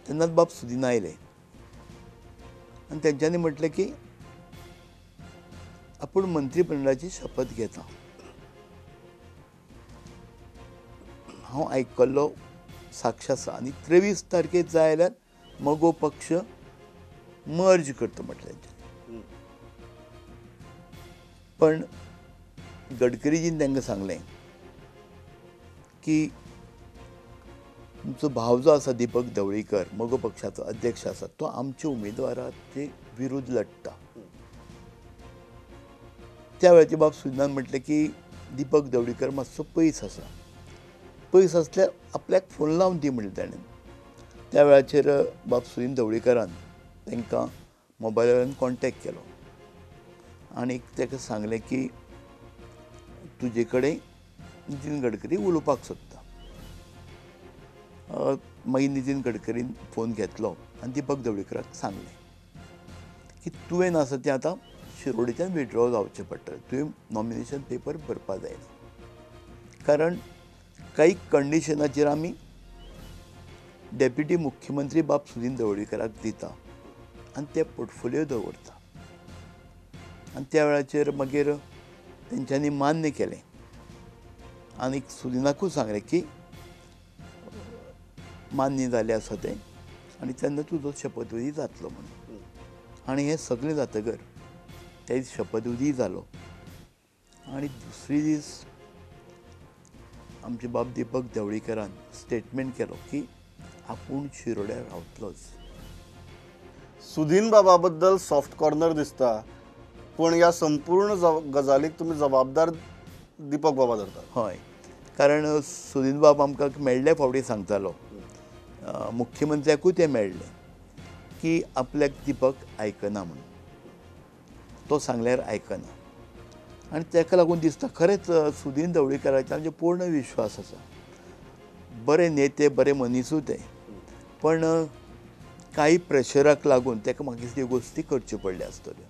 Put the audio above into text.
तेन्नाच बाब सुदीन आयले आनी तेंच्यांनी म्हटलें की आपूण मंत्रीमंडळाची शपथ घेता. हांव आयकल्लो साक्ष आसा आनी 23 तारखेक जाय जाल्यार मगो पक्ष मर्ज करता म्हटलें. पण गडकरीजीन तांकां सांगलें की तुमचो भाव जो आसा दीपक ढवळीकर मगो पक्षाचो अध्यक्ष आसा तो आमच्या उमेदवाराचे विरुद्ध लडटा. त्या वेळाचेर बाब सुदीनान म्हटलें की दीपक ढवळीकर मातसो पयस आसा. पयस आसल्यार आपल्याक फोन लावन दी म्हणलें ताणें. त्या वेळाचेर बाब सुदीन ढवळीकरान तांकां मोबायलावेल्यान कॉन्टेक्ट केलो आनी ताका सांगलें की तुजे कडेन नितीन गडकरी उलोवपाक सोदता. मागीर नितीन गडकरीन फोन घेतलो आनी दीपक ढवळीकराक सांगलें की तुवें आसा तें आतां शिरोडेच्यान विथड्रॉ जावचें पडटलें. तुवें नॉमिनेशन पेपर भरपा जायना कारण काही कंडिशनाचेर आमी डेप्युटी मुख्यमंत्री बाब सुदीन ढवळीकराक दिता आनी ते पोर्टफोलियो दवरता. आनी त्या वेळाचेर मागीर तेंच्यांनी मान्य केलें आनी सुदीनाकूय सांगलें की मान्य जालें आसा तें आनी तेन्ना तुजो शपथविधी जातलो म्हणून. आनी हें सगळें जातकर त्या दीस शपथविधी जालो आनी दुसरे दीस आमचे बाब दीपक ढवळीकरान स्टेटमेंट केलो की आपूण शिरोड्यार रावतलोच. सुदीन बाबा बद्दल सॉफ्ट कॉर्नर दिसता पण ह्या संपूर्ण गजालीक तुम्ही जबाबदार दीपक बाबा धरता. हय कारण सुदीन बाब आमकां मेळ्ळे फावटी सांगतालो मुख्यमंत्र्याकूय तें मेळ्ळें की आपल्याक दीपक आयकना म्हणून. तो सांगल्यार आयकना आनी ताका लागून दिसता खरेंच सुदीन ढवळीकराचेर आमचो पूर्ण विश्वास आसा. बरे नेते बरे मनीसूय ते पण काही प्रेशराक लागून ताका म्हाका दिसता ह्यो गोश्टी करच्यो पडल्या आसतल्यो.